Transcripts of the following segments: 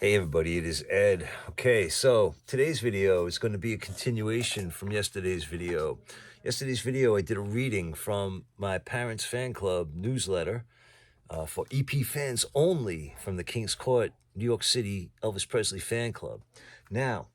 Hey everybody, it is Ed. Okay, so today's video is going to be a continuation from yesterday's video. Yesterday's video, I did a reading from my parents' fan club newsletter for EP fans only from the King's Court, New York City Elvis Presley fan club. Now,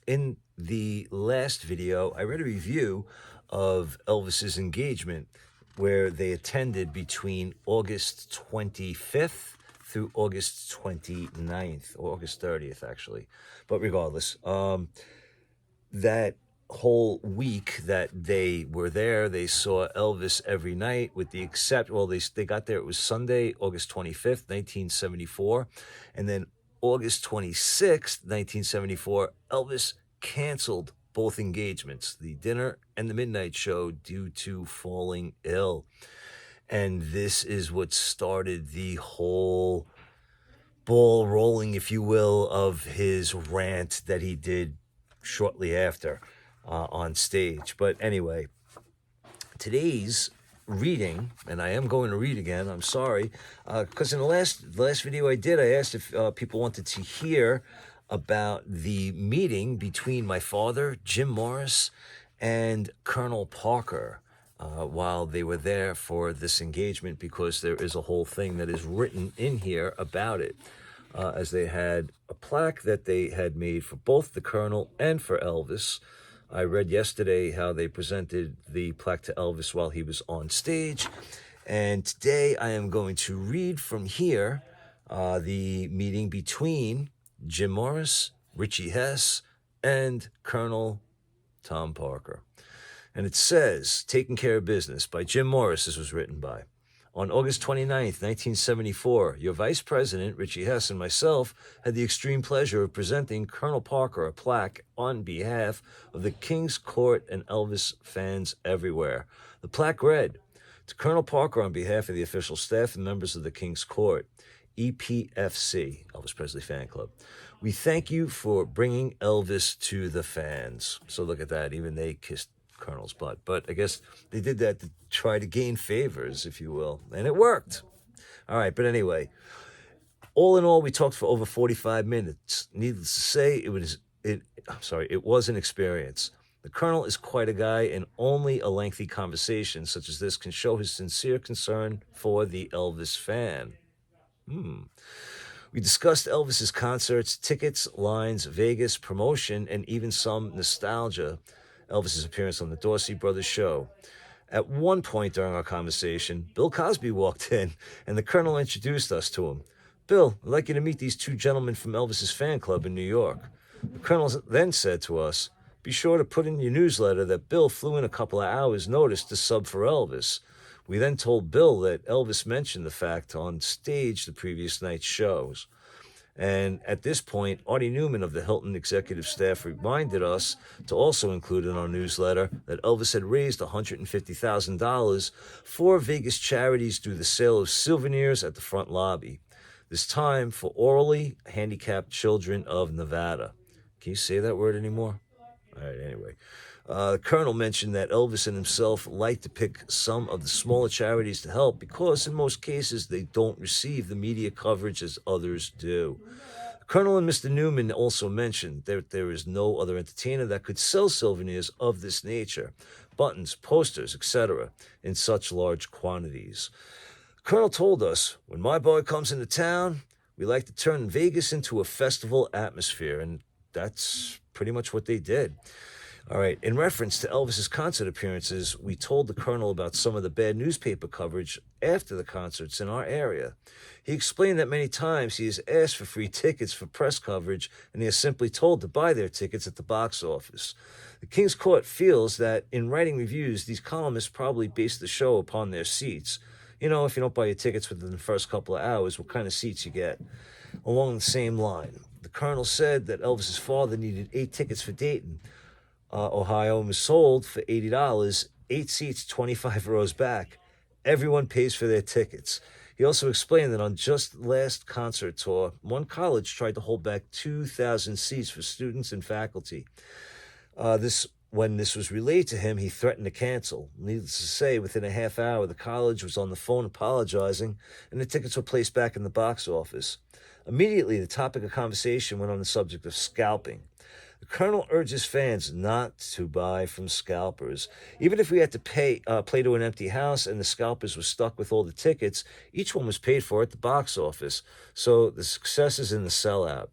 in the last video, I read a review of Elvis's engagement where they attended between August 25th through August 29th, or August 30th, actually. But regardless, that whole week that they were there, they saw Elvis every night with the they got there, it was Sunday, August 25th, 1974. And then August 26th, 1974, Elvis canceled both engagements, the dinner and the midnight show, due to falling ill. And this is what started the whole ball rolling, if you will, of his rant that he did shortly after on stage. But anyway, today's reading, and I am going to read again, I'm sorry, because in the last video I did, I asked if people wanted to hear about the meeting between my father, Jim Morris, and Colonel Parker while they were there for this engagement, because there is a whole thing that is written in here about it, as they had a plaque that they had made for both the Colonel and for Elvis. I read yesterday how they presented the plaque to Elvis while he was on stage, and today I am going to read from here the meeting between Jim Morris, Richie Hess, and Colonel Tom Parker. And it says, Taking Care of Business by Jim Morris. This was written by. On August 29th, 1974, your Vice President, Richie Hess, and myself had the extreme pleasure of presenting Colonel Parker a plaque on behalf of the King's Court and Elvis fans everywhere. The plaque read, To Colonel Parker, on behalf of the official staff and members of the King's Court, EPFC, Elvis Presley Fan Club, we thank you for bringing Elvis to the fans. So look at that, even they kissed Colonel's butt. But I guess they did that to try to gain favors, if you will, and it worked. All right, but anyway, all in all, we talked for over 45 minutes. Needless to say, it was an experience. The Colonel is quite a guy, and only a lengthy conversation such as this can show his sincere concern for the Elvis fan. We discussed Elvis's concerts, tickets, lines, Vegas, promotion, and even some nostalgia. Elvis's appearance on the Dorsey Brothers show. At one point during our conversation, Bill Cosby walked in, and the Colonel introduced us to him. Bill, I'd like you to meet these two gentlemen from Elvis's fan club in New York. The Colonel then said to us, be sure to put in your newsletter that Bill flew in a couple of hours' notice to sub for Elvis. We then told Bill that Elvis mentioned the fact on stage the previous night's shows. And at this point, Artie Newman of the Hilton executive staff reminded us to also include in our newsletter that Elvis had raised $150,000 for Vegas charities through the sale of souvenirs at the front lobby, this time for orally handicapped children of Nevada. Can you say that word anymore? All right, anyway. The Colonel mentioned that Elvis and himself like to pick some of the smaller charities to help because in most cases they don't receive the media coverage as others do. The Colonel and Mr. Newman also mentioned that there is no other entertainer that could sell souvenirs of this nature, buttons, posters, etc., in such large quantities. The Colonel told us, when my boy comes into town, we like to turn Vegas into a festival atmosphere, and that's pretty much what they did. All right, in reference to Elvis's concert appearances, we told the Colonel about some of the bad newspaper coverage after the concerts in our area. He explained that many times he has asked for free tickets for press coverage, and he is simply told to buy their tickets at the box office. The King's Court feels that in writing reviews, these columnists probably base the show upon their seats. You know, if you don't buy your tickets within the first couple of hours, what kind of seats you get? Along the same line, the Colonel said that Elvis's father needed 8 tickets for Dayton, Ohio, and was sold for $80, 8 seats, 25 rows back. Everyone pays for their tickets. He also explained that on just last concert tour, one college tried to hold back 2,000 seats for students and faculty. When this was relayed to him, he threatened to cancel. Needless to say, within a half hour, the college was on the phone apologizing, and the tickets were placed back in the box office. Immediately, the topic of conversation went on the subject of scalping. The Colonel urges fans not to buy from scalpers. Even if we had to play to an empty house and the scalpers were stuck with all the tickets, each one was paid for at the box office. So the success is in the sellout.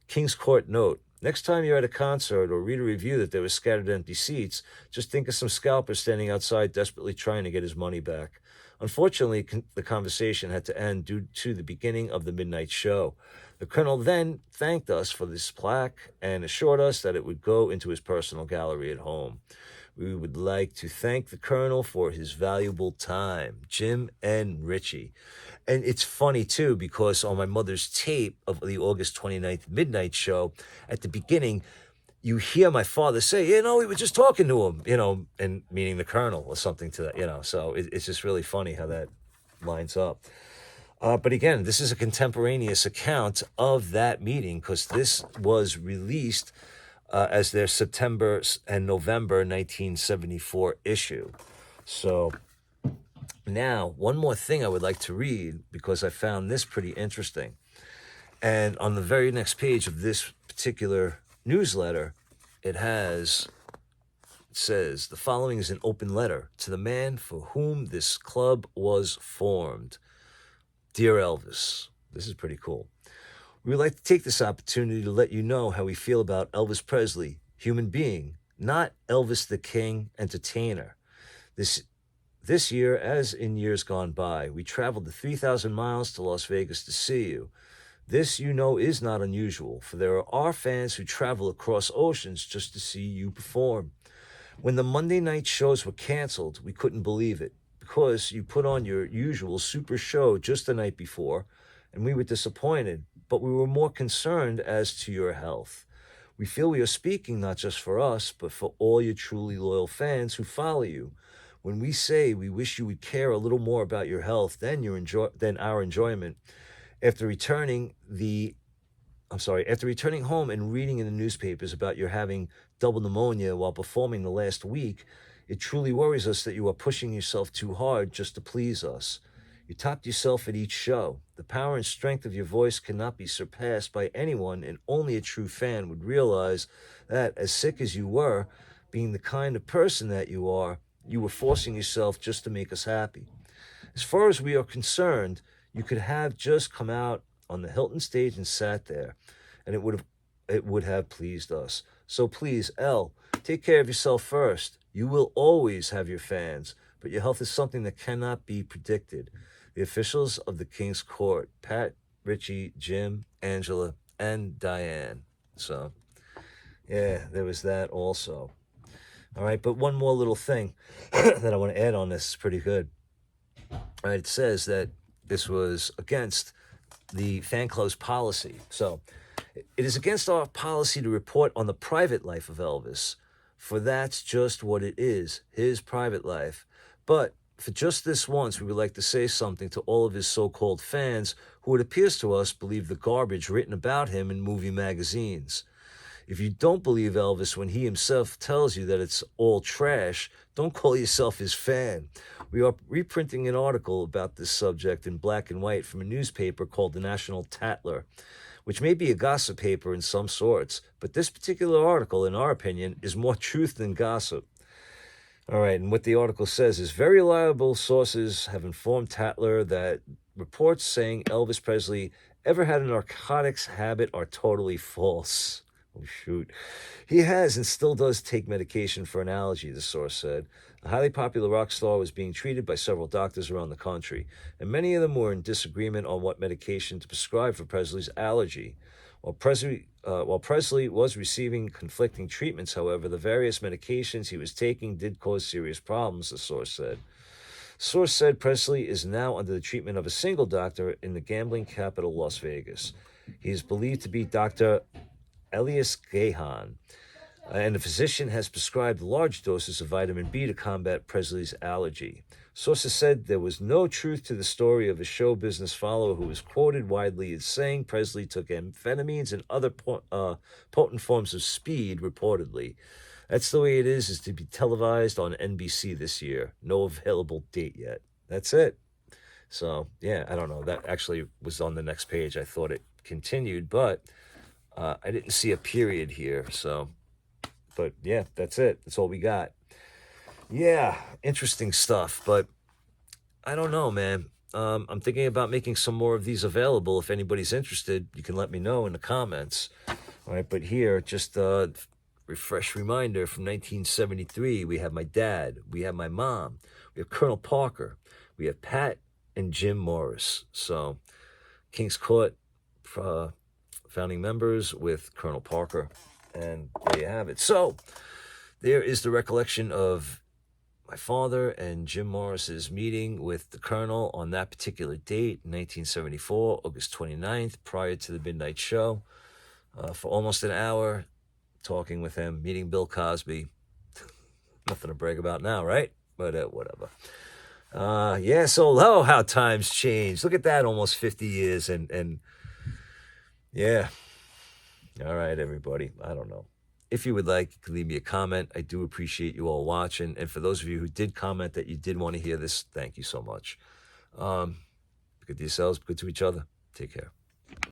Kingscourt note, next time you're at a concert or read a review that there were scattered empty seats, just think of some scalpers standing outside desperately trying to get his money back. Unfortunately, the conversation had to end due to the beginning of the midnight show. The Colonel then thanked us for this plaque and assured us that it would go into his personal gallery at home. We would like to thank the Colonel for his valuable time, Jim and Richie. And it's funny, too, because on my mother's tape of the August 29th midnight show, at the beginning, you hear my father say, we were just talking to him, and meaning the Colonel or something to that, so it's just really funny how that lines up. But again, this is a contemporaneous account of that meeting because this was released as their September and November 1974 issue. So now, one more thing I would like to read because I found this pretty interesting. And on the very next page of this particular newsletter, it says, the following is an open letter to the man for whom this club was formed. Dear Elvis, this is pretty cool. We would like to take this opportunity to let you know how we feel about Elvis Presley, human being, not Elvis the King, entertainer. This year, as in years gone by, we traveled the 3,000 miles to Las Vegas to see you. This, is not unusual, for there are fans who travel across oceans just to see you perform. When the Monday night shows were canceled, we couldn't believe it, because you put on your usual super show just the night before, and we were disappointed, but we were more concerned as to your health. We feel we are speaking not just for us, but for all your truly loyal fans who follow you. When we say we wish you would care a little more about your health than our enjoyment, after returning home and reading in the newspapers about your having double pneumonia while performing the last week, it truly worries us that you are pushing yourself too hard just to please us. You topped yourself at each show. The power and strength of your voice cannot be surpassed by anyone, and only a true fan would realize that, as sick as you were, being the kind of person that you are, you were forcing yourself just to make us happy. As far as we are concerned, you could have just come out on the Hilton stage and sat there, and it would have pleased us. So please, Elle, take care of yourself first. You will always have your fans, but your health is something that cannot be predicted. The officials of the King's Court, Pat, Richie, Jim, Angela, and Diane. So, yeah, there was that also. All right, but one more little thing that I want to add on this is pretty good. All right, it says that this was against the fan club's policy. So, it is against our policy to report on the private life of Elvis, for that's just what it is, his private life. But for just this once, we would like to say something to all of his so-called fans who, it appears to us, believe the garbage written about him in movie magazines. If you don't believe Elvis when he himself tells you that it's all trash, don't call yourself his fan. We are reprinting an article about this subject in black and white from a newspaper called the National Tatler, which may be a gossip paper in some sorts, but this particular article, in our opinion, is more truth than gossip. All right, and what the article says is, very reliable sources have informed Tatler that reports saying Elvis Presley ever had a narcotics habit are totally false. Oh, shoot. He has and still does take medication for an allergy, the source said. The highly popular rock star was being treated by several doctors around the country, and many of them were in disagreement on what medication to prescribe for Presley's allergy. While Presley was receiving conflicting treatments, however, the various medications he was taking did cause serious problems, the source said. The source said Presley is now under the treatment of a single doctor in the gambling capital, Las Vegas. He is believed to be Dr. Elias Gahan, and the physician has prescribed large doses of vitamin B to combat Presley's allergy. Sources said there was no truth to the story of a show business follower who was quoted widely as saying Presley took amphetamines and other potent forms of speed, reportedly. That's the way it is to be televised on NBC this year. No available date yet. That's it. So, yeah, I don't know. That actually was on the next page. I thought it continued, but I didn't see a period here. So, but yeah, that's it. That's all we got. Yeah, interesting stuff, but I don't know, man. I'm thinking about making some more of these available. If anybody's interested, you can let me know in the comments. All right, but here, just refresh reminder from 1973, we have my dad, we have my mom, we have Colonel Parker, we have Pat and Jim Morris. So, Kingscourt founding members with Colonel Parker, and there you have it. So, there is the recollection of my father and Jim Morris's meeting with the Colonel on that particular date, 1974, August 29th, prior to the midnight show, for almost an hour, talking with him, meeting Bill Cosby. Nothing to brag about now, right? But whatever. Yeah, so how times change. Look at that, almost 50 years, and yeah. All right, everybody. I don't know. If you would like, you can leave me a comment. I do appreciate you all watching. And for those of you who did comment that you did want to hear this, thank you so much. Be good to yourselves, be good to each other. Take care.